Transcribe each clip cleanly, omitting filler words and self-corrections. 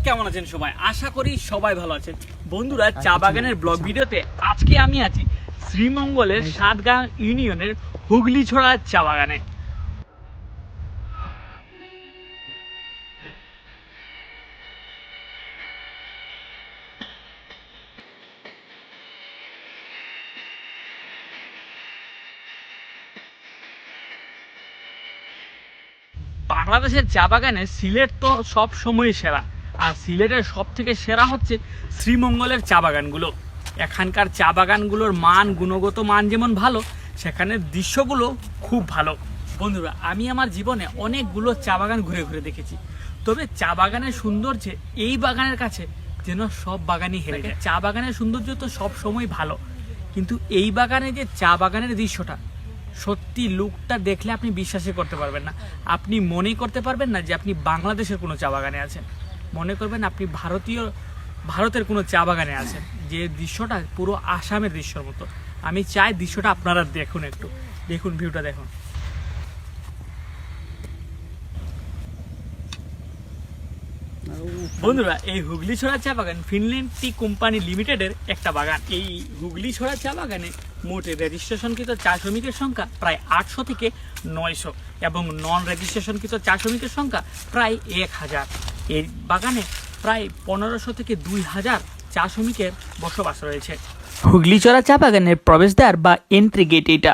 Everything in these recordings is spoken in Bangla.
কেমন আছেন সবাই? আশা করি সবাই ভালো আছেন। বন্ধুরা, চা বাগানের ব্লগ ভিডিওতে আজকে আমি আছি শ্রীমঙ্গলের সাতগাঁ ইউনিয়নের হুগলিছড়া চা বাগানে। বাংলাদেশের চা বাগানে সিলেট তো সব সময় সেরা, আর সিলেটের সব থেকে সেরা হচ্ছে শ্রীমঙ্গলের চা বাগানগুলো। এখানকার চা বাগানগুলোর মান, গুণগত মান যেমন ভালো, সেখানের দৃশ্যগুলো খুব ভালো। বন্ধুরা, আমি আমার জীবনে অনেকগুলো চা বাগান ঘুরে ঘুরে দেখেছি, তবে চা বাগানের সৌন্দর্যে এই বাগানের কাছে যেন সব বাগানই হেরে যায়। চা বাগানের সৌন্দর্য তো সব সময় ভালো, কিন্তু এই বাগানে যে চা বাগানের দৃশ্যটা, সত্যি লুকটা দেখলে আপনি বিশ্বাসই করতে পারবেন না। আপনি মনেই করতে পারবেন না যে আপনি বাংলাদেশের কোনো চা বাগানে আছেন, মনে করবেন আপনি ভারতের কোনো চা বাগানে আছেন। যে দৃশ্যটা পুরো আসামের দৃশ্যের মতো। আমি চাই দৃশ্যটা আপনারা দেখুন, একটু দেখুন, ভিউটা দেখুন। বন্ধুরা, এই হুগলিছড়া চা বাগান ফিনল্যান্ড টি কোম্পানি লিমিটেডের একটা বাগান। এই হুগলিছড়া চা বাগানে মোটে রেজিস্ট্রেশনকৃত চা শ্রমিকের সংখ্যা প্রায় 800 থেকে 900 এবং নন রেজিস্ট্রেশনকৃত চা শ্রমিকের সংখ্যা প্রায় 1000। এই বাগানে প্রায় 1500 থেকে 2000 চা শ্রমিকের বসবাস রয়েছে। হুগলিছড়া চা বাগানের প্রবেশদ্বার বা এন্ট্রি গেট এটা।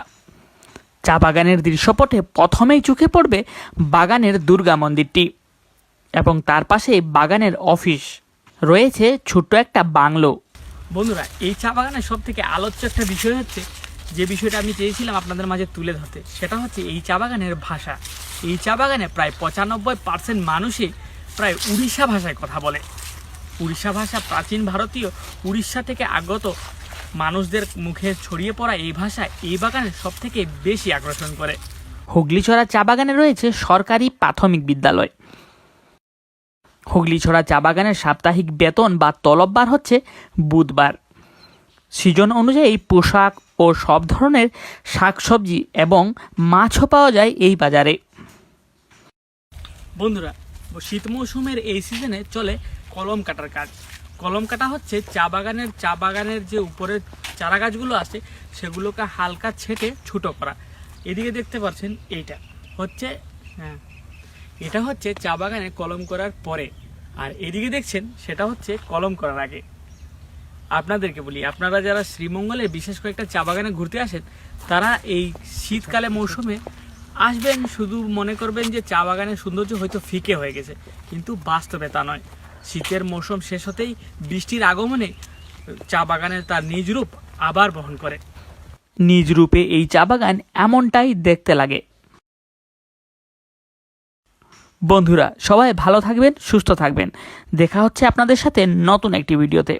চা বাগানের দৃশ্যপটে প্রথমেই চোখে পড়বে বাগানের দুর্গা মন্দিরটি এবং তার পাশে বাগানের অফিস রয়েছে, ছোট্ট একটা বাংলো। বন্ধুরা, এই চা বাগানের সব থেকে আলোচ্য একটা বিষয় হচ্ছে, যে বিষয়টা আমি চেয়েছিলাম আপনাদের মাঝে তুলে ধরতে, সেটা হচ্ছে এই চা বাগানের ভাষা। এই চা বাগানে প্রায় 95% মানুষই প্রায় উড়িষ্যা ভাষায় কথা বলে। উড়িষ্যা ভাষা প্রাচীন ভারতীয়, উড়িষ্যা থেকে আগত মানুষদের মুখে ছড়িয়ে পড়া এই ভাষা এই বাগানের সব থেকে বেশি আকর্ষণ করে। হুগলিছড়া চা বাগানে রয়েছে সরকারি প্রাথমিক বিদ্যালয়। হুগলিছড়া চা বাগানের সাপ্তাহিক বেতন বা তলববার হচ্ছে বুধবার। সিজন অনুযায়ী পোশাক ও সব ধরনের শাকসবজি এবং মাছও পাওয়া যায় এই বাজারে। বন্ধুরা, শীত মৌসুমের এই সিজনে চলে কলম কাটার কাজ। কলম কাটা হচ্ছে চা বাগানের যে উপরের চারা গাছগুলো আছে, সেগুলোকে হালকা ছেটে ছোটো করা। এদিকে দেখতে পাচ্ছেন, এটা হচ্ছে চা বাগানে কলম করার পরে, আর এদিকে দেখছেন সেটা হচ্ছে কলম করার আগে। আপনাদেরকে বলি, আপনারা যারা শ্রীমঙ্গলে বিশেষ করে একটা চা বাগানে ঘুরতে আসেন, তারা এই শীতকালে মৌসুমে আসবেন, শুধু মনে করবেন যে চা বাগানের সৌন্দর্য হয়তো ফিকে হয়ে গেছে, কিন্তু বাস্তবে তা নয়। শীতের মৌসুম শেষ হতেই বৃষ্টির আগমনে চা বাগানের তার নিজ রূপ আবার বহন করে। নিজ রূপে এই চা বাগান এমনটাই দেখতে লাগে। বন্ধুরা, সবাই ভালো থাকবেন, সুস্থ থাকবেন। দেখা হচ্ছে আপনাদের সাথে নতুন একটি ভিডিওতে।